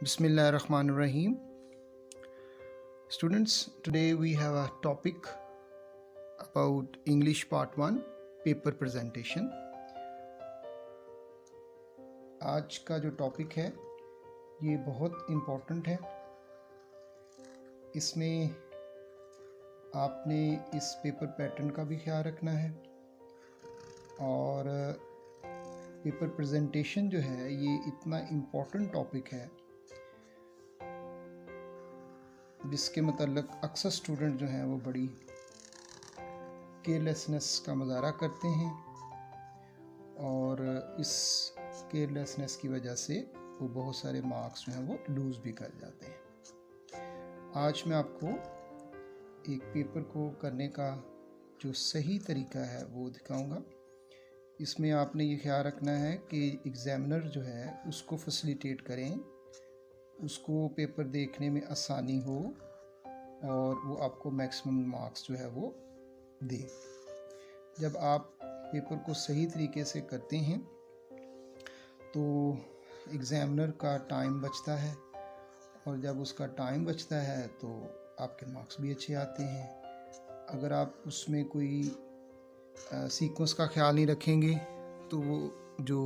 Bismillahirrahmanirrahim. Students, today we have a topic about English Part 1 paper presentation. आज का जो topic है ये बहुत इम्पोर्टेंट है. इसमें आपने इस पेपर पैटर्न का भी ख्याल रखना है और पेपर प्रेजेंटेशन जो है ये इतना इम्पोर्टेंट टॉपिक है जिसके मतलब अक्सर स्टूडेंट जो हैं वो बड़ी केयरलेसनेस का मुजाहरा करते हैं और इस केयरलेसनेस की वजह से वो बहुत सारे मार्क्स जो हैं वो लूज़ भी कर जाते हैं. आज मैं आपको एक पेपर को करने का जो सही तरीका है वो दिखाऊंगा. इसमें आपने ये ख्याल रखना है कि एग्ज़ामिनर जो है उसको फैसिलिटेट करें, उसको पेपर देखने में आसानी हो और वो आपको मैक्सिमम मार्क्स जो है वो दे. जब आप पेपर को सही तरीके से करते हैं तो एग्ज़ामिनर का टाइम बचता है और जब उसका टाइम बचता है तो आपके मार्क्स भी अच्छे आते हैं. अगर आप उसमें कोई सीक्वेंस का ख्याल नहीं रखेंगे तो वो जो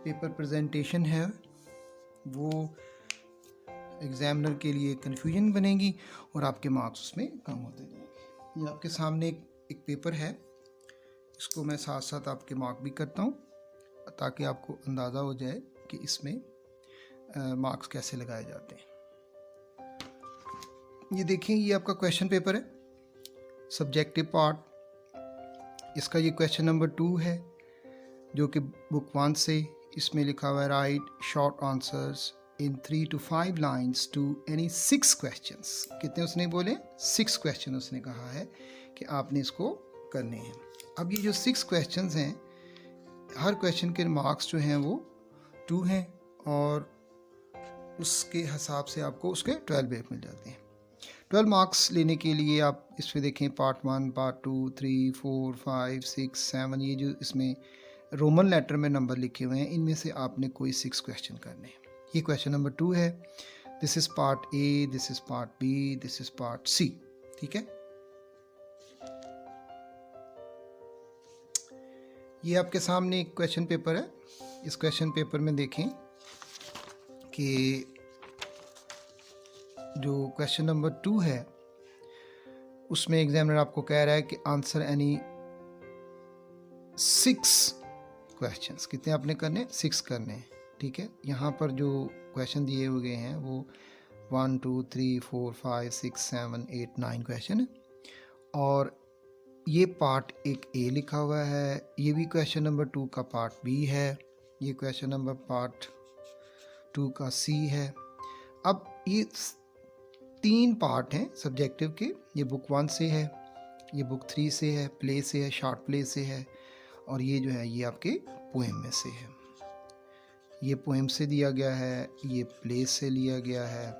पेपर प्रेजेंटेशन है वो एग्ज़ामिनर के लिए कन्फ्यूजन बनेगी और आपके मार्क्स उसमें कम होते जाएंगे. ये आपके सामने एक पेपर है, इसको मैं साथ साथ आपके मार्क भी करता हूँ ताकि आपको अंदाज़ा हो जाए कि इसमें मार्क्स कैसे लगाए जाते हैं. ये देखिए, ये आपका क्वेश्चन पेपर है, सब्जेक्टिव पार्ट. इसका ये क्वेश्चन नंबर 2 है जो कि बुक 1 से. इसमें लिखा हुआ है right short answers in 3 to 5 lines to any 6 questions. कितने उसने बोले? 6 क्वेश्चन उसने कहा है कि आपने इसको करने हैं. अब ये जो 6 क्वेश्चंस हैं, हर क्वेश्चन के मार्क्स जो हैं वो 2 हैं और उसके हिसाब से आपको उसके 12 बैक मिल जाते हैं. 12 मार्क्स लेने के लिए आप इस पे देखें पार्ट 1, पार्ट 2, 3, 4, 5, 6, 7, ये जो इसमें रोमन लेटर में नंबर लिखे हुए हैं इनमें से आपने कोई 6 क्वेश्चन करने हैं. ये क्वेश्चन नंबर 2 है. This is part A, this is part B, this is part C. ठीक है, ये आपके सामने एक क्वेश्चन पेपर है. इस क्वेश्चन पेपर में देखें कि जो क्वेश्चन नंबर 2 है उसमें एग्जामिनर आपको कह रहा है कि आंसर एनी 6 क्वेश्चंस. कितने आपने करने? 6 करने हैं. ठीक है, यहाँ पर जो क्वेश्चन दिए हुए हैं वो 1, 2, 3, 4, 5, 6, 7, 8, 9 क्वेश्चन है और ये पार्ट एक ए लिखा हुआ है. ये भी क्वेश्चन नंबर 2 का पार्ट बी है. ये क्वेश्चन नंबर पार्ट 2 का सी है. अब ये 3 पार्ट हैं सब्जेक्टिव के. ये बुक 1 से है, ये बुक 3 से है, प्ले से है, शॉर्ट प्ले से है और ये जो है ये आपके पोएम में से है. ये पोएम से दिया गया है, ये प्ले से लिया गया है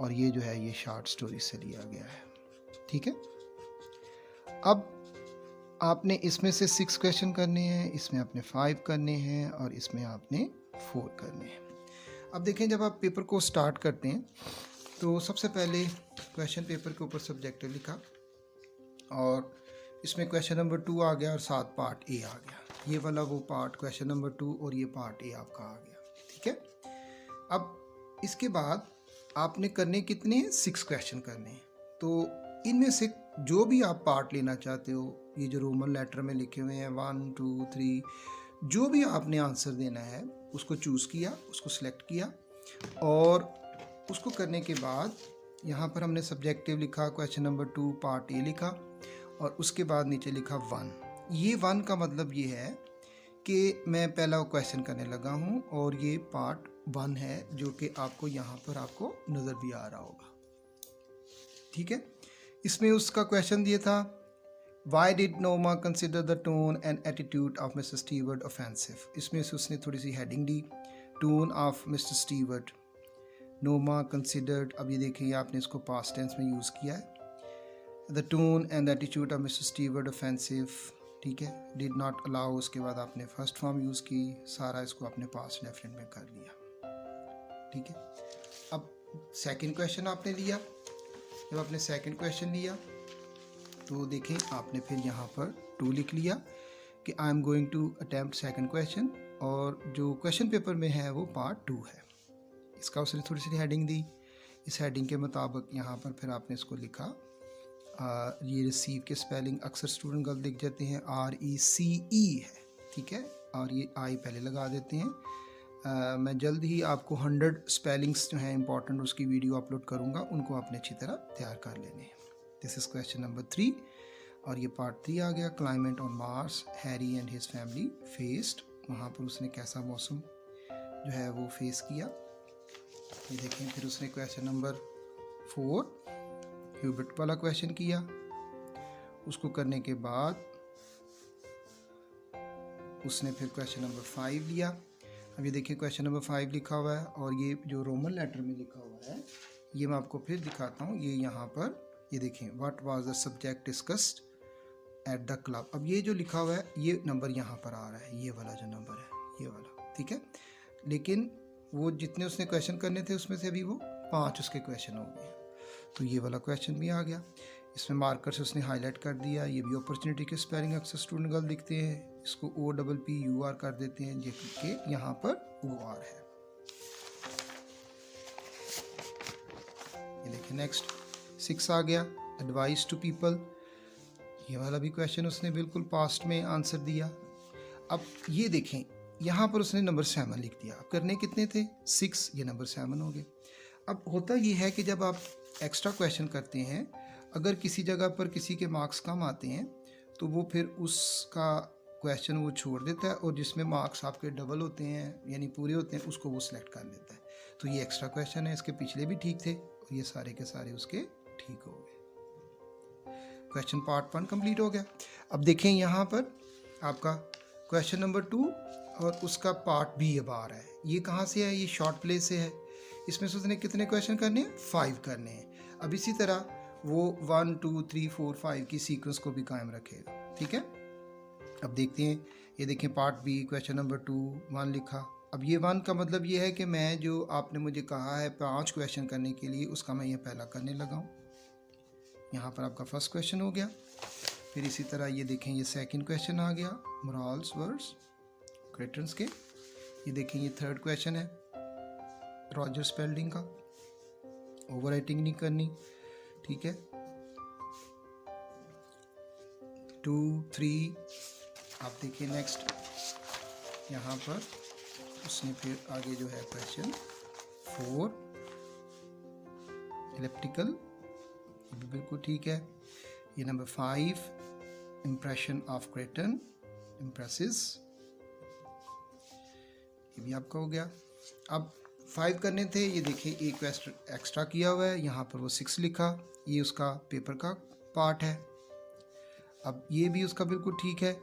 और ये जो है ये शॉर्ट स्टोरी से लिया गया है. ठीक है, अब आपने इसमें से 6 क्वेश्चन करने हैं, इसमें आपने 5 करने हैं और इसमें आपने 4 करने हैं. अब देखें, जब आप पेपर को स्टार्ट करते हैं तो सबसे पहले क्वेश्चन पेपर के ऊपर सब्जेक्टिव लिखा और इसमें क्वेश्चन नंबर 2 आ गया और साथ पार्ट ए आ गया. ये वाला वो पार्ट क्वेश्चन नंबर 2 और ये पार्ट ए आपका आ गया. ठीक है, अब इसके बाद आपने करने कितने हैं? 6 क्वेश्चन करने हैं. तो इनमें से जो भी आप पार्ट लेना चाहते हो, ये जो रोमन लेटर में लिखे हुए हैं 1, 2, 3, जो भी आपने आंसर देना है उसको चूज़ किया, उसको सिलेक्ट किया और उसको करने के बाद यहाँ पर हमने सब्जेक्टिव लिखा, क्वेश्चन नंबर 2 पार्ट ए लिखा और उसके बाद नीचे लिखा 1. ये 1 का मतलब ये है कि मैं पहला क्वेश्चन करने लगा हूँ और ये पार्ट 1 है जो कि आपको यहाँ पर आपको नज़र भी आ रहा होगा. ठीक है, इसमें उसका क्वेश्चन दिया था Why did Noma consider the tone and attitude of Mr. Stewart offensive? इसमें से उसने थोड़ी सी हेडिंग दी, Tone of Mr. Stewart. Noma considered, अब ये देखिए आपने इसको past tense में यूज़ किया है. The tone and the attitude of Mr. Stewart offensive. ठीक है, did not allow, उसके बाद आपने फर्स्ट फॉर्म यूज़ की, सारा इसको आपने पास्ट डेफिनेट में कर लिया. ठीक है, सेकंड क्वेश्चन आपने लिया। जब आपने सेकंड क्वेश्चन लिया तो देखें आपने फिर यहाँ पर 2 लिख लिया कि I am going to attempt second question, और जो क्वेश्चन पेपर में है वो पार्ट 2 है। इसका उसने थोड़ी सी हेडिंग दी। इस हेडिंग के मुताबिक यहाँ पर फिर आपने इसको लिखा। ये रिसीव के स्पेलिंग अक्सर स्टूडेंट गलत लिख जाते हैं, RECE है, ठीक है, और ये आई पहले लगा देते हैं। मैं जल्द ही आपको 100 स्पेलिंग्स जो हैं इंपॉर्टेंट उसकी वीडियो अपलोड करूँगा, उनको आपने अच्छी तरह तैयार कर लेने हैं। दिस इज़ क्वेश्चन नंबर 3 और ये पार्ट 3 आ गया। Climate on Mars, Harry and his family faced. वहाँ पर उसने कैसा मौसम जो है वो फेस किया, ये देखें। फिर उसने क्वेश्चन नंबर 4 ह्यूबर्ट वाला क्वेश्चन किया। उसको करने के बाद उसने फिर क्वेश्चन नंबर 5 लिया। अब ये देखिए क्वेश्चन नंबर 5 लिखा हुआ है और ये जो रोमन लेटर में लिखा हुआ है ये मैं आपको फिर दिखाता हूँ। ये यहाँ पर ये देखें, what was the subject discussed at the club. अब ये जो लिखा हुआ है ये नंबर यहाँ पर आ रहा है, ये वाला जो नंबर है ये वाला, ठीक है। लेकिन वो जितने उसने क्वेश्चन करने थे उसमें से अभी वो 5 उसके क्वेश्चन हो गए, तो ये वाला क्वेश्चन भी आ गया। इसमें मार्कर से उसने हाईलाइट कर दिया। ये भी अपॉर्चुनिटी के स्पेलिंग अक्सर स्टूडेंट गलत लिखते हैं, इसको OPPUR कर देते हैं, जबकि यहाँ पर OR है। ये देखिए नेक्स्ट 6 आ गया, एडवाइस टू पीपल। ये वाला भी क्वेश्चन उसने बिल्कुल पास्ट में आंसर दिया। अब ये देखें यहाँ पर उसने नंबर 7 लिख दिया। अब करने कितने थे? 6, ये नंबर 7 हो गए। अब होता ये है कि जब आप एक्स्ट्रा क्वेश्चन करते हैं, अगर किसी जगह पर किसी के मार्क्स कम आते हैं तो वो फिर उसका क्वेश्चन वो छोड़ देता है और जिसमें मार्क्स आपके डबल होते हैं यानी पूरे होते हैं उसको वो सिलेक्ट कर लेता है। तो ये एक्स्ट्रा क्वेश्चन है, इसके पिछले भी ठीक थे और ये सारे के सारे उसके ठीक हो गए। क्वेश्चन पार्ट 1 कंप्लीट हो गया। अब देखें यहाँ पर आपका क्वेश्चन नंबर 2 और उसका पार्ट B अब आ रहा है। ये कहाँ से है? ये शॉर्ट प्ले से है। इसमें से उसने कितने क्वेश्चन करने हैं? 5 करने हैं। अब इसी तरह वो 1 2 3 4 5 की सीक्वेंस को भी कायम रखेगा, ठीक है। अब देखते हैं, ये देखें पार्ट B क्वेश्चन नंबर 2 1 लिखा। अब ये 1 का मतलब ये है कि मैं जो आपने मुझे कहा है 5 क्वेश्चन करने के लिए उसका मैं ये पहला करने लगा हूँ। यहाँ पर आपका फर्स्ट क्वेश्चन हो गया। फिर इसी तरह ये देखें ये सेकंड क्वेश्चन आ गया, मोरल्स वर्ड्स क्रेटन्स के। ये देखें ये थर्ड क्वेश्चन है रॉजर स्पेल्डिंग का, ओवर राइटिंग नहीं करनी, ठीक है। 2 3 आप देखिए नेक्स्ट यहाँ पर उसने फिर आगे जो है क्वेश्चन 4 इलेप्टिकल, ये भी बिल्कुल ठीक है। ये नंबर 5 इम्प्रेशन ऑफ क्रेटन इम्प्रेसिस, ये भी आपका हो गया। अब 5 करने थे, ये देखिए एक क्वेश्चन एक्स्ट्रा किया हुआ है, यहाँ पर वो 6 लिखा, ये उसका पेपर का पार्ट है। अब ये भी उसका बिल्कुल ठीक है,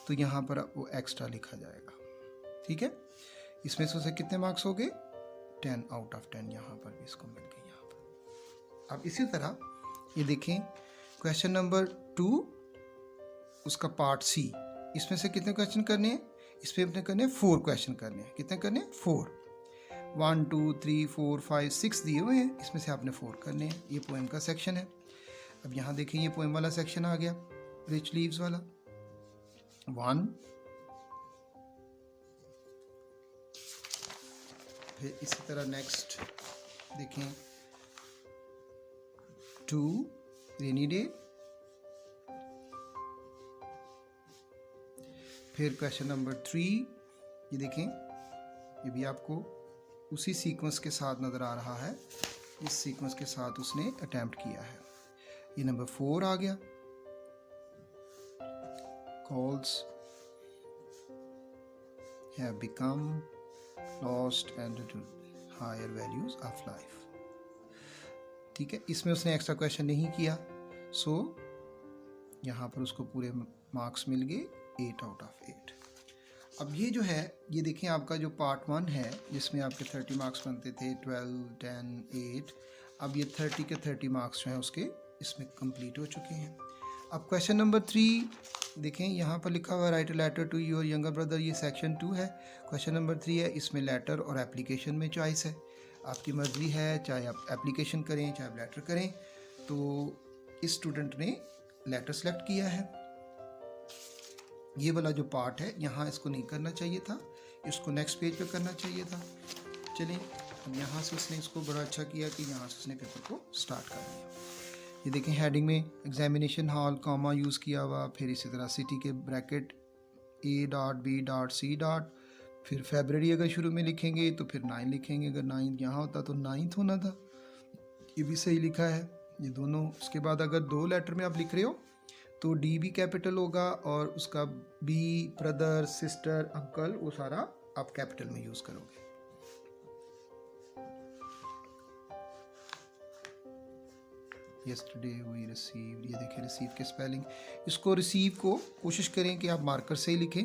तो यहाँ पर वो एक्स्ट्रा लिखा जाएगा, ठीक है। इसमें से उसे कितने मार्क्स हो गए? 10 आउट ऑफ 10 यहाँ पर भी इसको मिल गए यहाँ पर। अब इसी तरह ये देखें क्वेश्चन नंबर 2 उसका पार्ट C, इसमें से कितने क्वेश्चन करने हैं? इसमें अपने करने 4 क्वेश्चन करने हैं। कितने करने? 4। 1 2 3 4 5 6 दिए हुए हैं, इसमें से आपने 4 करने हैं। ये पोएम का सेक्शन है। अब यहाँ देखें ये पोएम वाला सेक्शन आ गया, रिच लीव्स वाला 1। फिर इसी तरह नेक्स्ट देखें 2 रेनी डे। फिर क्वेश्चन नंबर 3 ये देखें, ये भी आपको उसी सीक्वेंस के साथ नज़र आ रहा है, इस सीक्वेंस के साथ उसने अटैम्प्ट किया है। ये नंबर 4 आ गया, calls have become lost and higher values of life, ठीक है। इसमें उसने एक्स्ट्रा क्वेश्चन नहीं किया, सो यहाँ पर उसको पूरे मार्क्स मिल गए 8 आउट ऑफ 8। अब ये जो है ये देखें आपका जो पार्ट 1 है जिसमें आपके 30 मार्क्स बनते थे 12 10 8, अब ये 30 के 30 मार्क्स जो हैं उसके इसमें कंप्लीट हो चुके हैं। अब क्वेश्चन नंबर 3 देखें, यहाँ पर लिखा हुआ write letter to your younger brother, ये सेक्शन 2 है। क्वेश्चन नंबर 3 है, इसमें लेटर और एप्लीकेशन में चॉइस है, आपकी मर्ज़ी है, चाहे आप एप्लीकेशन करें चाहे आप लेटर करें। तो इस स्टूडेंट ने लेटर सेलेक्ट किया है। ये वाला जो पार्ट है यहाँ इसको नहीं करना चाहिए था, इसको नेक्स्ट पेज पे करना चाहिए था। चलिए, यहाँ से उसने इसको बड़ा अच्छा किया कि यहाँ से उसने पेपर को स्टार्ट कर दिया। ये देखें, हेडिंग में एग्जामिनेशन हॉल कॉमा यूज़ किया हुआ, फिर इसी तरह सिटी के ब्रैकेट A.B.C. फिर फरवरी अगर शुरू में लिखेंगे तो फिर 9 लिखेंगे, अगर 9 यहाँ होता तो 9th होना था। ये भी सही लिखा है, ये दोनों। उसके बाद अगर 2 लेटर में आप लिख रहे हो तो D भी कैपिटल होगा और उसका B, ब्रदर, सिस्टर, अंकल, वो सारा आप कैपिटल में यूज़ करोगे। yesterday we received, ये देखिए रिसीव के स्पेलिंग। इसको रिसीव को कोशिश करें कि आप मार्कर से ही लिखें,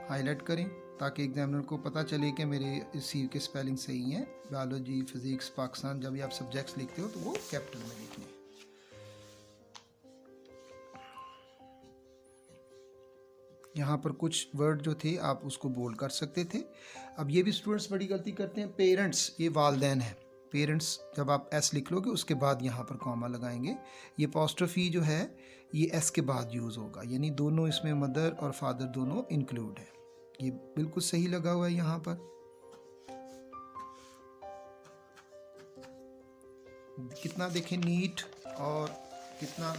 हाईलाइट करें, ताकि एग्जामिनर को पता चले कि मेरे रिसीव के स्पेलिंग सही हैं। बायोलॉजी, फिजिक्स, पाकिस्तान, जब भी आप सब्जेक्ट्स लिखते हो तो वो कैपिटल में लिखने हैं। यहाँ पर कुछ वर्ड जो थे आप उसको बोल्ड कर सकते थे। अब ये भी स्टूडेंट्स बड़ी गलती करते हैं, पेरेंट्स, ये वालदैन है। पेरेंट्स जब आप एस लिख लोगे उसके बाद यहाँ पर कॉमा लगाएंगे। ये अपॉस्ट्रोफी जो है ये एस के बाद यूज़ होगा, यानी दोनों इसमें मदर और फादर दोनों इंक्लूड है। ये बिल्कुल सही लगा हुआ है यहाँ पर। कितना देखें नीट और कितना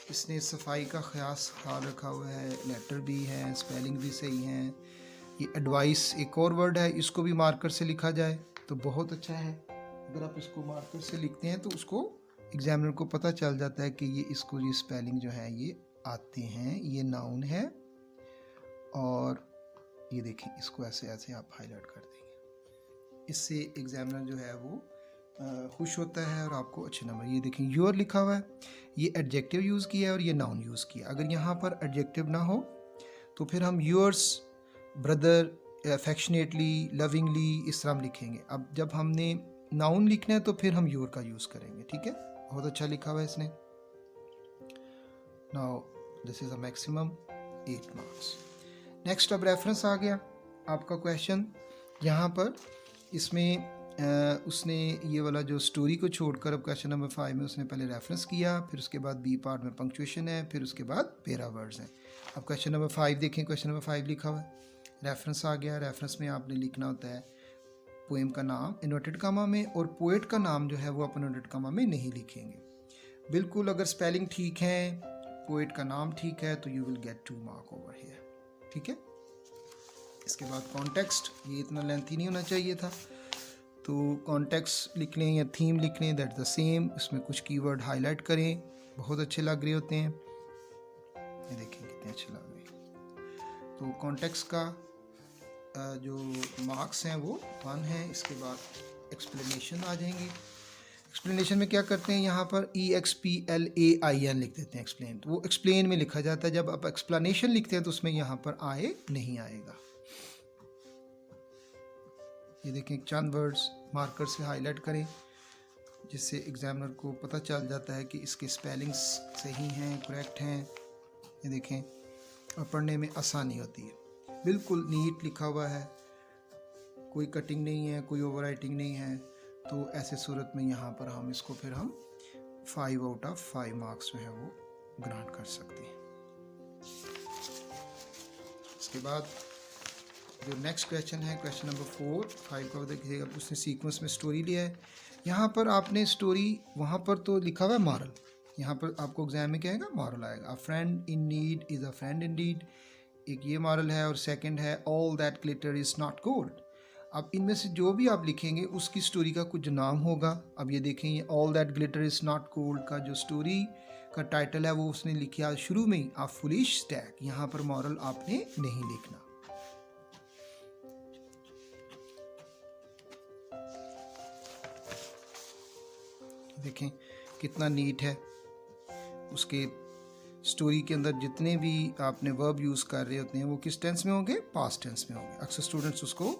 इसने सफाई का ख्याल रखा हुआ है। लेटर भी है, स्पेलिंग भी सही है। ये एडवाइस एक और वर्ड है, इसको भी मार्कर से लिखा जाए तो बहुत अच्छा है। अगर आप इसको मार्कर से लिखते हैं तो उसको एग्जामिनर को पता चल जाता है कि ये इसको ये स्पेलिंग जो है ये आते हैं, ये नाउन है। और ये देखें, इसको ऐसे ऐसे आप हाईलाइट कर देंगे, इससे एग्जामिनर जो है वो खुश होता है और आपको अच्छे नंबर। ये देखें, योर लिखा हुआ है, ये एडजेक्टिव यूज़ किया है और ये नाउन यूज़ किया। अगर यहाँ पर एडजेक्टिव ना हो तो फिर हम योर्स, ब्रदर, अफेक्शनेटली, लविंगली इस तरह हम लिखेंगे। अब जब हमने नाउन लिखना है तो फिर हम योर का यूज़ करेंगे। ठीक है, बहुत अच्छा लिखा हुआ है इसने। Now this is a maximum 8 marks. Next अब रेफरेंस आ गया आपका क्वेश्चन। यहाँ पर इसमें उसने ये वाला जो स्टोरी को छोड़कर अब क्वेश्चन नंबर 5 में उसने पहले रेफरेंस किया, फिर उसके बाद बी पार्ट में पंक्चुएशन है, फिर उसके बाद पैरा वर्ड्स हैं। अब क्वेश्चन नंबर 5 देखें, क्वेश्चन नंबर 5 लिखा हुआ है, रेफरेंस आ गया। रेफरेंस में आपने लिखना होता है पोएम का नाम इन्वर्टेड कामा में, और पोएट का नाम जो है वो आप इन्वर्टेड कामा में नहीं लिखेंगे। बिल्कुल अगर स्पेलिंग ठीक है, पोएट का नाम ठीक है, तो you will gate 2 mark over here. ठीक है, इसके बाद कॉन्टेक्स्ट, ये इतना लेंथी नहीं होना चाहिए था, तो कॉन्टेक्स्ट लिख लें या थीम लिख लें, दैट द सेम। इसमें कुछ कीवर्ड हाईलाइट करें, बहुत अच्छे लग रहे होते हैं। ये देखें कितने अच्छे लग रहे हैं। तो कॉन्टेक्स्ट का जो मार्क्स हैं वो 1 है। इसके बाद एक्सप्लेनेशन आ जाएंगी। एक्सप्लेनेशन में क्या करते हैं, यहाँ पर EXPLAIN लिख देते हैं, एक्सप्लेन। तो वो एक्सप्लेन में लिखा जाता है। जब आप एक्सप्लेनेशन लिखते हैं तो उसमें यहाँ पर आए नहीं आएगा। ये देखें, चंद वर्ड्स मार्कर से हाईलाइट करें, जिससे एग्जामिनर को पता चल जाता है कि इसके स्पेलिंग्स सही हैं, करेक्ट हैं। ये देखें, और पढ़ने में आसानी होती है। बिल्कुल नीट लिखा हुआ है, कोई कटिंग नहीं है, कोई ओवर राइटिंग नहीं है। तो ऐसे सूरत में यहाँ पर हम इसको फिर हम 5 आउट ऑफ 5 मार्क्स जो है वो ग्रांट कर सकते हैं। इसके बाद जो नेक्स्ट क्वेश्चन है, क्वेश्चन नंबर 5 का देखिएगा, उसने सीक्वेंस में स्टोरी लिया है। यहाँ पर आपने स्टोरी, वहाँ पर तो लिखा हुआ है मॉरल, यहाँ पर आपको एग्जाम में क्या आएगा, मॉरल आएगा। A friend in need is a friend in deed, एक ये मॉरल है। और सेकंड है all that glitter is not gold. अब इनमें से जो भी आप लिखेंगे उसकी स्टोरी का कुछ नाम होगा। अब ये देखें, ये all that glitter is not gold का जो स्टोरी का टाइटल है वो उसने लिखा शुरू में ही, अ फुलिश स्टैग। यहाँ पर मॉरल आपने नहीं लिखना। देखें कितना नीट है। उसके स्टोरी के अंदर जितने भी आपने वर्ब यूज़ कर रहे होते हैं वो किस टेंस में होंगे, पास्ट टेंस में होंगे। अक्सर स्टूडेंट्स उसको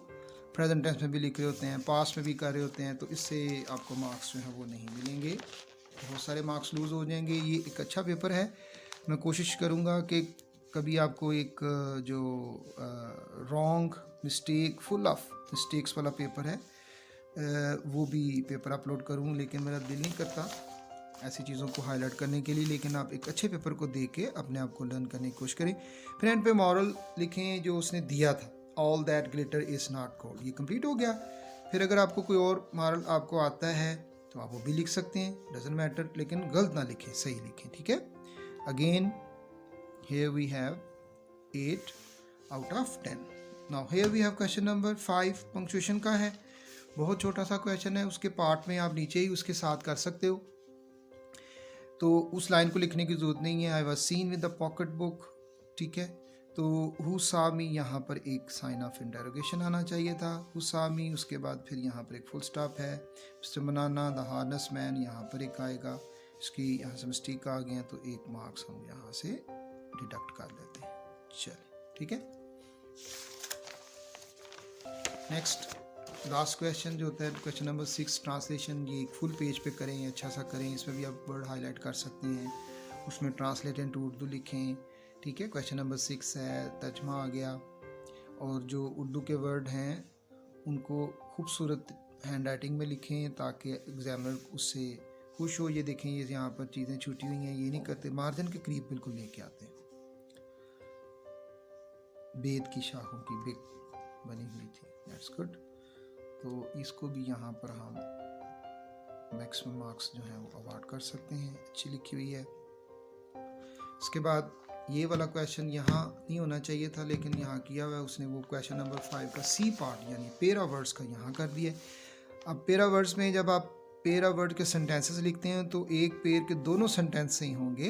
प्रेजेंट टेंस में भी लिख रहे होते हैं, पास्ट में भी कर रहे होते हैं, तो इससे आपको मार्क्स जो है वो नहीं मिलेंगे। बहुत सारे मार्क्स लूज़ हो जाएंगे। ये एक अच्छा पेपर है, मैं कोशिश करूँगा कि कभी आपको एक जो wrong mistake full of mistakes वाला पेपर है वो भी पेपर अपलोड करूँ, लेकिन मेरा दिल नहीं करता ऐसी चीज़ों को हाईलाइट करने के लिए। लेकिन आप एक अच्छे पेपर को देख के अपने आप को लर्न करने की कोशिश करें। फिर एंड पे मॉरल लिखें जो उसने दिया था, all that glitter is not gold. ये कंप्लीट हो गया। फिर अगर आपको कोई और मॉरल आपको आता है तो आप वो भी लिख सकते हैं, डजेंट मैटर, लेकिन गलत ना लिखें, सही लिखें, ठीक है। Again here we have 8 out of 10. Now here we have question number 5, punctuation का है, बहुत छोटा सा क्वेश्चन है, उसके पार्ट में आप नीचे ही उसके साथ कर सकते हो, तो उस लाइन को लिखने की ज़रूरत नहीं है। I was seen with the pocket book, ठीक है। तो हु सा मी, यहाँ पर एक साइन ऑफ इंटरोगेशन आना चाहिए था, हु सा मी, उसके बाद फिर यहाँ पर एक फुल स्टॉप है, mister banana the harness man, यहाँ पर एक आएगा, इसकी यहाँ से मिस्टेक आ गया तो एक मार्क्स हम यहाँ से डिडक्ट कर लेते हैं। चलिए ठीक है। नेक्स्ट लास्ट क्वेश्चन जो होता है क्वेश्चन नंबर 6, ट्रांसलेशन। ये एक फुल पेज पे करें, अच्छा सा करें, इसमें भी आप वर्ड हाईलाइट कर सकते हैं, उसमें ट्रांसलेट इनटू उर्दू लिखें, ठीक है। क्वेश्चन नंबर 6 है, तर्जमा आ गया, और जो उर्दू के वर्ड हैं उनको खूबसूरत हैंड राइटिंग में लिखें ताकि एग्जामिनर उससे खुश हो। ये देखें, ये यहाँ पर चीज़ें छूटी हुई हैं, ये नहीं करते, मार्जिन के करीब बिल्कुल लेके आते हैं। बेद की शाखों की बिक बनी हुई थी, दैट्स गुड। तो इसको भी यहाँ पर हम मैक्सिमम मार्क्स जो हैं वो अवार्ड कर सकते हैं, अच्छी लिखी हुई है। इसके बाद ये वाला क्वेश्चन यहाँ नहीं होना चाहिए था, लेकिन यहाँ किया हुआ है उसने, वो क्वेश्चन नंबर 5 का सी पार्ट यानी पेरा वर्ड्स का यहाँ कर दिया। अब पेरा वर्ड्स में जब आप पेरा वर्ड के सेंटेंसेस लिखते हैं तो एक पेयर के दोनों सेंटेंस सही होंगे,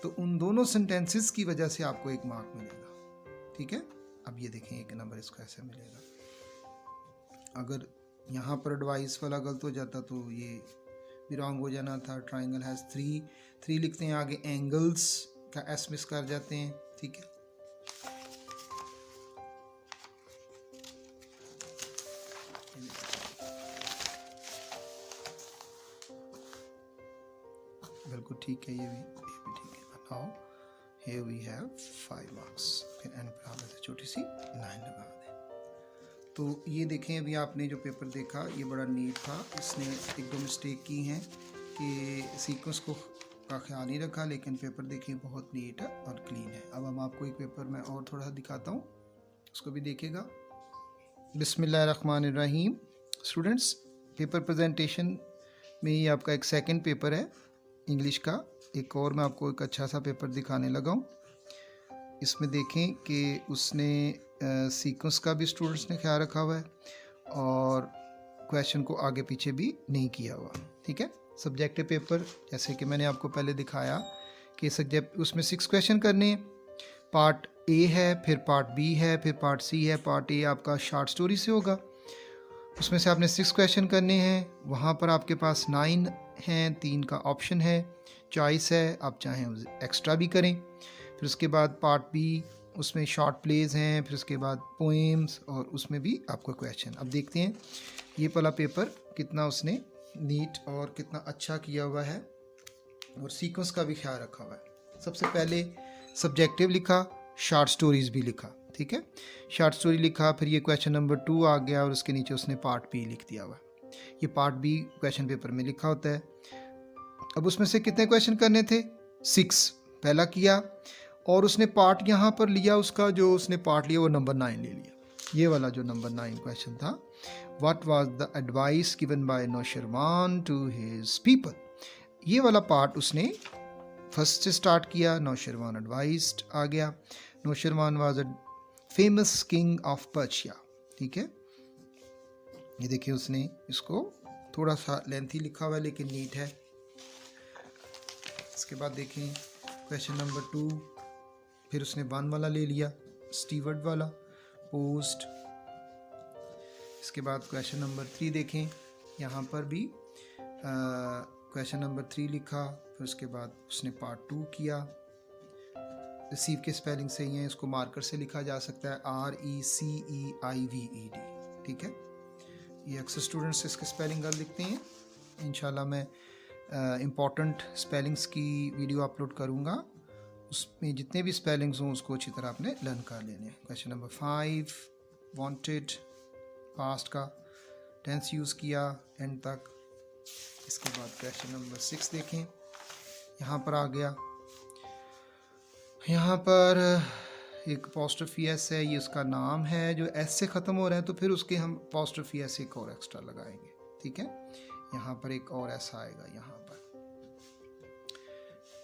तो उन दोनों सेंटेंसेस की वजह से आपको एक मार्क मिलेगा, ठीक है। अब ये देखें एक नंबर इसको ऐसे मिलेगा। अगर यहाँ पर एडवाइस वाला गलत हो जाता तो ये भी रॉन्ग हो जाना था। ट्राइंगल हैज़ 3 लिखते हैं, आगे एंगल्स का एस मिस कर जाते हैं, ठीक है। बिल्कुल ठीक है, ये भी ठीक है। Now here we have 5 marks. फिर एंड पर आप ऐसे छोटी सी लाइन लगा दें। तो ये देखें, अभी आपने जो पेपर देखा ये बड़ा नीट था, इसने एक दो मिस्टेक की हैं कि सीक्वेंस को का ख्याल नहीं रखा, लेकिन पेपर देखिए बहुत नीट है और क्लीन है। अब हम आपको एक पेपर में और थोड़ा सा दिखाता हूँ, उसको भी देखिएगा। बिस्मिल्लाहिर्रहमानिर्रहीम। स्टूडेंट्स, पेपर प्रेजेंटेशन में ही आपका एक सेकंड पेपर है इंग्लिश का। एक और मैं आपको एक अच्छा सा पेपर दिखाने लगा हूँ। इसमें देखें कि उसने सीक्वेंस का भी स्टूडेंट्स ने ख्याल रखा हुआ है और क्वेश्चन को आगे पीछे भी नहीं किया हुआ, ठीक है। सब्जेक्टिव पेपर, जैसे कि मैंने आपको पहले दिखाया कि सब्जेक्ट उसमें 6 क्वेश्चन करने हैं। पार्ट ए है, फिर पार्ट बी है, फिर पार्ट सी है। पार्ट ए आपका शॉर्ट स्टोरी से होगा, उसमें से आपने 6 क्वेश्चन करने हैं। वहाँ पर आपके पास 9 हैं, 3 का ऑप्शन है, चॉइस है, आप चाहें एक्स्ट्रा भी करें। फिर उसके बाद पार्ट बी, उसमें शॉर्ट प्लेज हैं, फिर उसके बाद पोएम्स, और उसमें भी आपका क्वेश्चन। अब देखते हैं ये वाला पेपर कितना उसने नीट और कितना अच्छा किया हुआ है और सीक्वेंस का भी ख्याल रखा हुआ है। सबसे पहले सब्जेक्टिव लिखा, शॉर्ट स्टोरीज भी लिखा, ठीक है। शॉर्ट स्टोरी लिखा, फिर ये क्वेश्चन नंबर 2 आ गया और उसके नीचे उसने पार्ट बी लिख दिया हुआ। ये पार्ट बी क्वेश्चन पेपर में लिखा होता है। अब उसमें से कितने क्वेश्चन करने थे? 6 पहला किया, और उसने पार्ट यहाँ पर लिया, उसका जो उसने पार्ट लिया वो नंबर 9 ले लिया। ये वाला जो नंबर 9 क्वेश्चन था, what was the advice given by Nausherwan to his people, ये वाला पार्ट उसने फर्स्ट से स्टार्ट किया। नौशरवान एडवाइस्ड आ गया। Nausherwan was a famous king of Persia, ठीक है। ये देखिए उसने इसको थोड़ा सा लेंथी लिखा हुआ है लेकिन नीट है। इसके बाद देखें क्वेश्चन नंबर 2, फिर उसने 1 वाला ले लिया, स्टीवर्ड वाला, पोस्ट। इसके बाद क्वेश्चन नंबर 3 देखें, यहाँ पर भी क्वेश्चन नंबर 3 लिखा, फिर उसके बाद उसने पार्ट 2 किया। रिसीव के स्पेलिंग सही है, इसको मार्कर से लिखा जा सकता है, RECEIVED, ठीक है। ये अक्सर स्टूडेंट्स इसके स्पेलिंग गलत लिखते हैं, इंशाल्लाह मैं इम्पॉर्टेंट स्पेलिंग्स की वीडियो अपलोड करूँगा, उसमें जितने भी स्पेलिंग्स हों उसको अच्छी तरह आपने लर्न कर लेने हैं। क्वेश्चन नंबर 5 वांटेड, पास्ट का टेंस यूज़ किया एंड तक। इसके बाद क्वेश्चन नंबर 6 देखें, यहाँ पर आ गया, यहाँ पर एक अपॉस्ट्रोफी एस है, ये उसका नाम है जो एस से ख़त्म हो रहा है, तो फिर उसके हम अपॉस्ट्रोफी एस एक और एक्स्ट्रा लगाएंगे, ठीक है। यहाँ पर एक और एस आएगा यहाँ पर।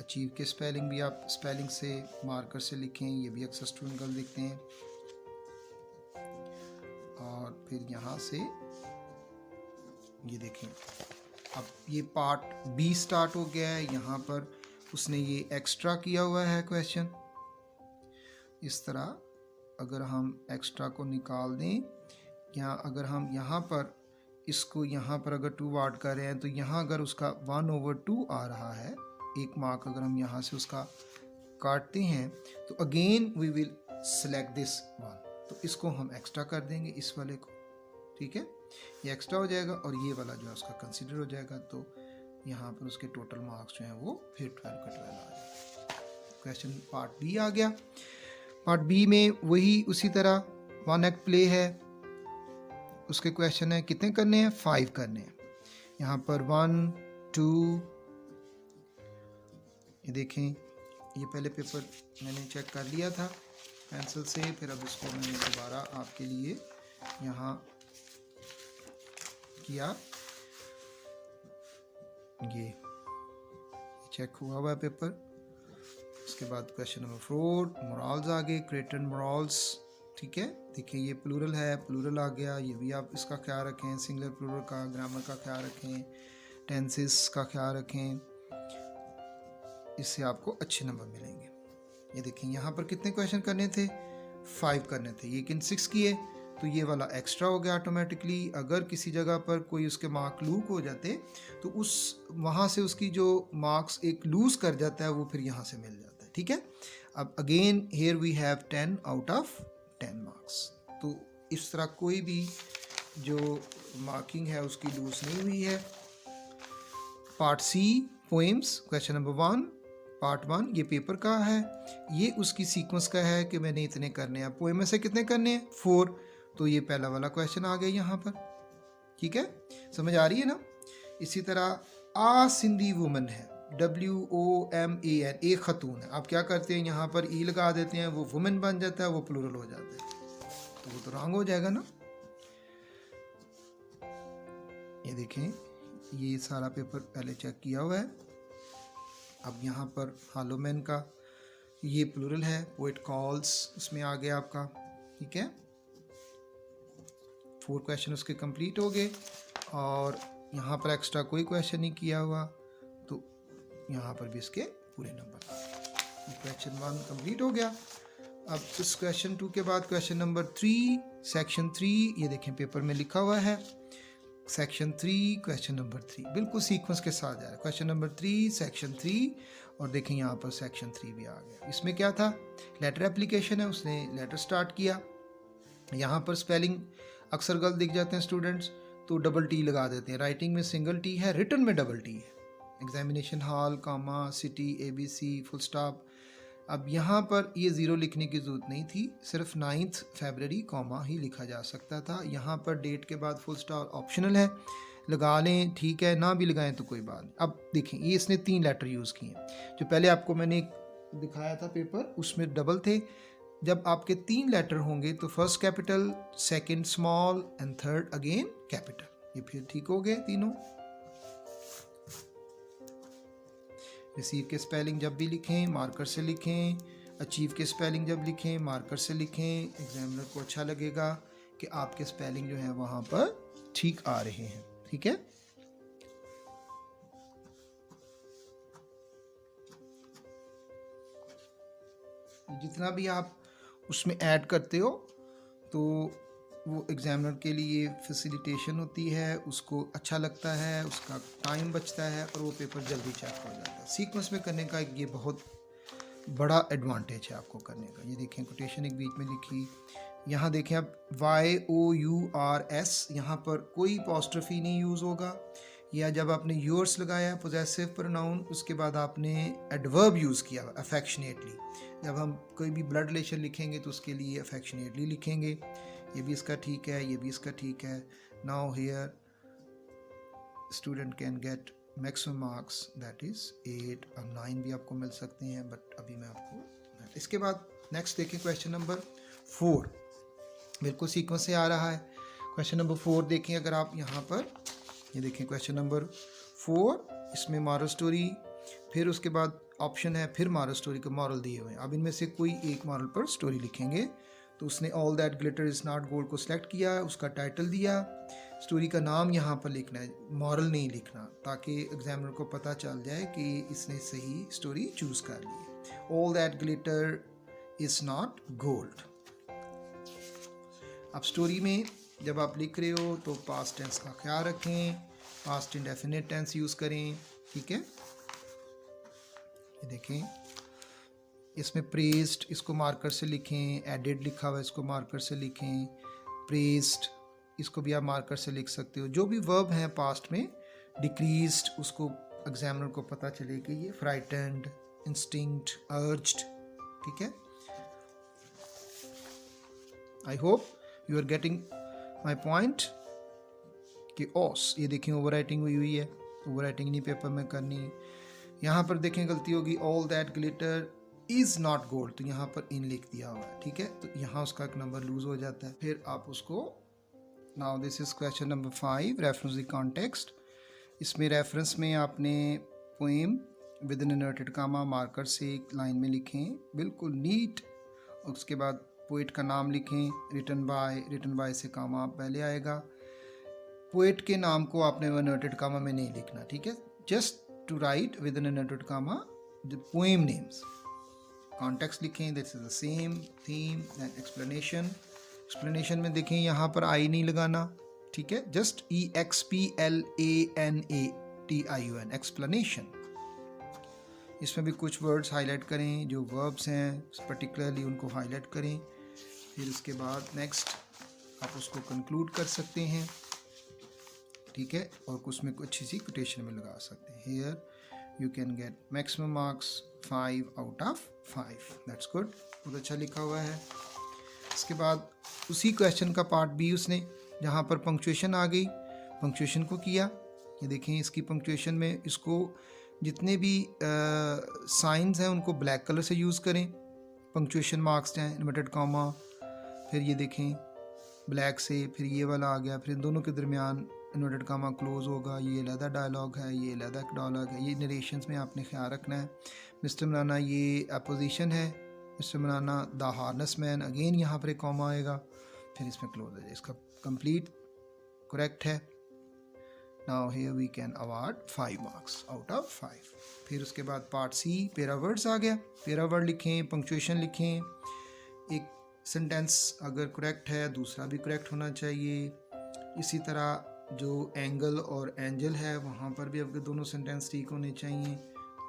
अचीव के स्पेलिंग भी आप स्पेलिंग से मार्कर से लिखें, ये भी अक्सर स्टूडेंट गलत लिखते हैं। और फिर यहाँ से ये देखें, अब ये पार्ट बी स्टार्ट हो गया है, यहाँ पर उसने ये एक्स्ट्रा किया हुआ है क्वेश्चन। इस तरह अगर हम एक्स्ट्रा को निकाल दें, या अगर हम यहाँ पर इसको यहाँ पर अगर 2 वार्ड कर रहे हैं, तो यहाँ अगर उसका 1/2 आ रहा है, एक मार्क अगर हम यहाँ से उसका काटते हैं, तो again we will select this one, तो इसको हम एक्स्ट्रा कर देंगे इस वाले को, ठीक है। ये एक्स्ट्रा हो जाएगा और ये वाला जो है उसका कंसीडर हो जाएगा, तो यहाँ पर उसके टोटल मार्क्स जो हैं वो फिर 12 का 12 आ जाएगा। क्वेश्चन पार्ट बी आ गया। पार्ट बी में वही उसी तरह 1 एक्ट प्ले है, उसके क्वेश्चन है कितने करने हैं, 5 करने हैं। यहाँ पर 1 2, ये देखें, ये पहले पेपर मैंने चेक कर लिया था पेंसिल से, फिर अब इसको मैंने दोबारा आपके लिए यहाँ किया, ये चेक हुआ है पेपर। उसके बाद क्वेश्चन नंबर 4 मोरल्स आ गए, क्रिएटेड मोरल्स, ठीक है। देखिए ये प्लूरल है, प्लूरल आ गया, ये भी आप इसका ख्याल रखें, सिंगुलर प्लूरल का, ग्रामर का ख्याल रखें, टेंसेस का ख्याल रखें, इससे आपको अच्छे नंबर मिलेंगे। ये देखें यहाँ पर कितने क्वेश्चन करने थे, 5 करने थे, लेकिन 6 किए, तो ये वाला एक्स्ट्रा हो गया ऑटोमेटिकली। अगर किसी जगह पर कोई उसके मार्क लूक हो जाते, तो उस वहाँ से उसकी जो मार्क्स एक लूज कर जाता है वो फिर यहाँ से मिल जाता है, ठीक है। अब again here we have 10 out of 10 marks, तो इस तरह कोई भी जो मार्किंग है उसकी लूज नहीं हुई है। Part C poems, question number 1 part 1 ये पेपर का है, ये उसकी सीक्वेंस का है कि मैंने इतने करने हैं। पोएम में से कितने करने हैं, 4, तो ये पहला वाला क्वेश्चन आ गया यहाँ पर, ठीक है, समझ आ रही है ना। इसी तरह आ सिंधी वुमन है, WOMAN, एक खतून है, आप क्या करते हैं यहाँ पर ई लगा देते हैं, वो वुमेन बन जाता है, वो प्लूरल हो जाता है, तो वो तो रॉन्ग हो जाएगा ना। ये देखें, ये सारा पेपर पहले चेक किया हुआ है। अब यहाँ पर हालोमैन का ये प्लूरल है, पोएट कॉल्स उसमें आ गया आपका, ठीक है। 4 क्वेश्चन उसके कंप्लीट हो गए, और यहाँ पर एक्स्ट्रा कोई क्वेश्चन नहीं किया हुआ, तो यहाँ पर भी इसके पूरे नंबर। क्वेश्चन 1 कंप्लीट हो गया। अब इस क्वेश्चन 2 के बाद क्वेश्चन नंबर 3 सेक्शन 3, ये देखें पेपर में लिखा हुआ है सेक्शन 3 क्वेश्चन नंबर 3, बिल्कुल सीक्वेंस के साथ जा रहा है। क्वेश्चन नंबर 3 सेक्शन 3, और देखें यहाँ पर सेक्शन 3 भी आ गया। इसमें क्या था, लेटर एप्लीकेशन है, उसने लेटर स्टार्ट किया। यहाँ पर स्पेलिंग अक्सर गलत दिख जाते हैं स्टूडेंट्स, तो डबल टी लगा देते हैं, राइटिंग में सिंगल टी है, रिटन में डबल टी है। एग्जामिनेशन हॉल, कामा, सिटी, ABC, फुल स्टॉप। अब यहाँ पर ये 0 लिखने की ज़रूरत नहीं थी, सिर्फ 9 फरवरी कॉमा ही लिखा जा सकता था। यहाँ पर डेट के बाद फुल स्टॉप ऑप्शनल है, लगा लें, ठीक है, ना भी लगाएं तो कोई बात नहीं। अब देखें, ये इसने 3 लेटर यूज़ किए हैं, जो पहले आपको मैंने एक दिखाया था पेपर, उसमें डबल थे। जब आपके 3 लेटर होंगे तो first capital, second small and third again capital, ये फिर ठीक हो गए तीनों। रिसीव के स्पेलिंग जब भी लिखें मार्कर से लिखें, अचीव के स्पेलिंग जब लिखें मार्कर से लिखें, एग्जामिनर को अच्छा लगेगा कि आपके स्पेलिंग जो है वहाँ पर ठीक आ रहे हैं, ठीक है। जितना भी आप उसमें ऐड करते हो तो वो एग्जामिनर के लिए फैसिलिटेशन होती है, उसको अच्छा लगता है, उसका टाइम बचता है और वो पेपर जल्दी चेक हो जाता है। सीक्वेंस में करने का ये बहुत बड़ा एडवांटेज है आपको करने का। ये देखें, कोटेशन एक बीच में लिखी, यहाँ देखें अब YOURS, यहाँ पर कोई अपॉस्ट्रोफी नहीं यूज़ होगा, या जब आपने योर्स लगाया पोजेसिव प्रोनाउन, उसके बाद आपने एडवर्ब यूज़ किया अफेक्शनेटली। जब हम कोई भी ब्लड रिलेशन लिखेंगे तो उसके लिए अफेक्शनेटली लिखेंगे। ये भी इसका ठीक है, ये भी इसका ठीक है। Now here student can get maximum marks, that is 8 और 9 भी आपको मिल सकते हैं, बट अभी मैं आपको। इसके बाद नेक्स्ट देखिए क्वेश्चन नंबर 4, बिल्कुल सीक्वेंस से आ रहा है। क्वेश्चन नंबर 4 देखें अगर आप यहाँ पर, ये देखें क्वेश्चन नंबर 4, इसमें मॉरल स्टोरी, फिर उसके बाद ऑप्शन है, फिर मॉरल स्टोरी के मॉरल दिए हुए हैं। अब इनमें से कोई एक मॉरल पर स्टोरी लिखेंगे। तो उसने all that glitter is not gold को सिलेक्ट किया, उसका टाइटल दिया, स्टोरी का नाम यहाँ पर लिखना है, मॉरल नहीं लिखना, ताकि एग्जामिनर को पता चल जाए कि इसने सही स्टोरी चूज़ कर ली है। All that glitter is not gold. अब स्टोरी में जब आप लिख रहे हो तो पास्ट टेंस का ख्याल रखें, पास्ट इंडेफिनिट टेंस यूज़ करें, ठीक है। ये देखें इसमें प्रेस्ड, इसको मार्कर से लिखें, एडेड लिखा हुआ है, इसको मार्कर से लिखें, प्रेस्ड इसको भी आप मार्कर से लिख सकते हो। जो भी वर्ब हैं पास्ट में, डिक्रीज्ड उसको एग्जामिनर को पता चले कि ये फ्राइटेंड, इंस्टिंक्ट, अर्ज्ड, ठीक है। I hope you are getting my point कि ओस, ये देखें ओवर राइटिंग हुई है, ओवर राइटिंग नहीं पेपर में करनी। यहाँ पर देखें गलती होगी, all that glitter is not gold, तो यहाँ पर इन लिख दिया हुआ है, ठीक है, तो यहाँ उसका एक नंबर लूज हो जाता है। फिर आप उसको, now this is question number 5, reference the context. इसमें रेफरेंस में आपने poem with in inverted comma marker से एक लाइन में लिखें, बिल्कुल नीट। उसके बाद पोइट का नाम लिखें, रिटन बाय से कामा पहले आएगा। पोइट के नाम को आपने इन्वर्टेड कामा में नहीं लिखना, ठीक है, just to write with in inverted comma the poem names. Context लिखें, this is the same theme and explanation. Explanation में देखें यहाँ पर आई नहीं लगाना, ठीक है, जस्ट EXPLANATION एक्सप्लेनेशन। इसमें भी कुछ वर्ड्स हाईलाइट करें, जो वर्ब्स हैं पर्टिकुलरली उनको हाईलाइट करें। फिर उसके बाद नेक्स्ट आप उसको कंक्लूड कर सकते हैं, ठीक है, और कुछ में अच्छी सी कोटेशन में लगा सकते हैं। Here you can get maximum marks 5 out of 5, that's good, बहुत अच्छा लिखा हुआ है। इसके बाद उसी क्वेश्चन का पार्ट बी उसने, जहाँ पर पंक्चुएशन आ गई, पंक्चुएशन को किया। ये देखें इसकी पंक्चुएशन में, इसको जितने भी साइंस हैं उनको ब्लैक कलर से यूज़ करें, पंक्चुएशन मार्क्स हैं, इन्वर्टेड कॉमा, फिर ये देखें ब्लैक से, फिर ये वाला आ गया, फिर इन दोनों के दरमियान इन्वर्टेड कामा क्लोज होगा। ये अलहदा डायलॉग है, ये अलहदा डायलॉग है, ये नरेशंस में आपने ख्याल रखना है। मिस्टर मौलाना ये अपोजिशन है, mister Maulana the harness man, again यहाँ पर एक कॉमा आएगा, फिर इसमें क्लोज है, इसका कंप्लीट करेक्ट है। Now here we can award 5 marks out of 5। फिर उसके बाद पार्ट सी, पेरा वर्ड्स आ गया, पेरा वर्ड लिखें, पंक्चुएशन लिखें, एक सेंटेंस अगर करेक्ट है दूसरा भी करेक्ट होना चाहिए। इसी तरह जो एंगल और एंजल है वहाँ पर भी आपके दोनों सेंटेंस ठीक होने चाहिए,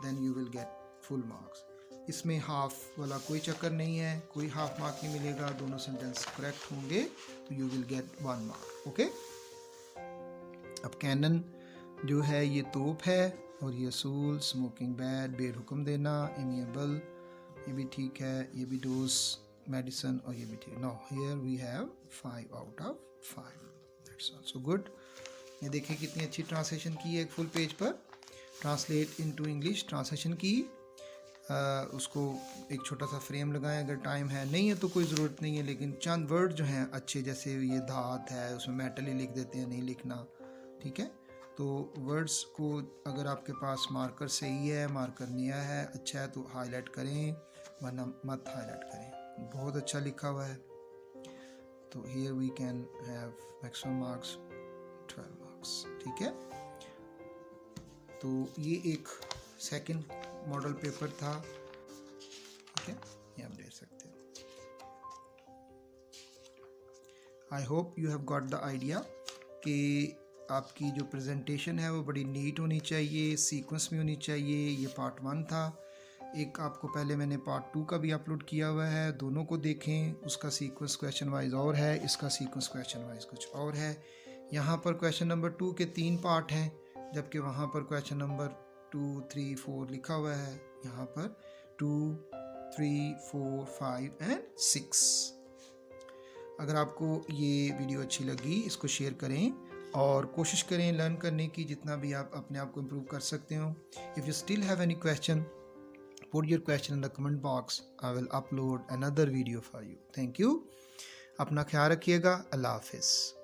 then you will get full marks. इसमें हाफ वाला कोई चक्कर नहीं है, कोई हाफ मार्क नहीं मिलेगा, दोनों सेंटेंस करेक्ट होंगे तो you will gate 1 mark, okay. अब कैनन जो है ये तोप है, और ये असूल, स्मोकिंग बैड, बेहुक्म देना, एमिएबल, ये भी ठीक है, ये भी डोज मेडिसिन, और ये भी ठीक। Now here we have 5 out of 5, that's also good. ये देखिए कितनी अच्छी ट्रांसलेशन की है, एक फुल पेज पर ट्रांसलेट इनटू इंग्लिश ट्रांसलेशन की। उसको एक छोटा सा फ्रेम लगाएं, अगर टाइम है, नहीं है तो कोई ज़रूरत नहीं है, लेकिन चंद वर्ड जो हैं अच्छे, जैसे ये धात है उसमें मेटल ही लिख देते हैं, नहीं लिखना, ठीक है। तो वर्ड्स को अगर आपके पास मार्कर सही है, मार्कर नया है, अच्छा है, तो हाईलाइट करें, वरना मत हाईलाइट करें। बहुत अच्छा लिखा हुआ है, तो here we can have maximum marks 12 marks, ठीक है। तो ये एक सेकंड मॉडल पेपर था, ठीक है, ये आप देख सकते हैं। आई hope you have got the idea कि आपकी जो प्रेजेंटेशन है वो बड़ी नीट होनी चाहिए, सीक्वेंस में होनी चाहिए। ये पार्ट 1 था, एक आपको पहले मैंने पार्ट 2 का भी अपलोड किया हुआ है, दोनों को देखें। उसका सीक्वेंस क्वेश्चन वाइज और है, इसका सीक्वेंस क्वेश्चन वाइज कुछ और है। यहाँ पर क्वेश्चन नंबर 2 के 3 पार्ट हैं, जबकि वहाँ पर क्वेश्चन नंबर 2, 3, 4 लिखा हुआ है, यहाँ पर 2, 3, 4, 5 एंड 6। अगर आपको ये वीडियो अच्छी लगी, इसको शेयर करें और कोशिश करें लर्न करने की, जितना भी आप अपने आप को इम्प्रूव कर सकते हो। If you still have any question, put your question in the comment box. I will upload another video for you. Thank you. अपना ख्याल रखिएगा। अल्लाह हाफिज़।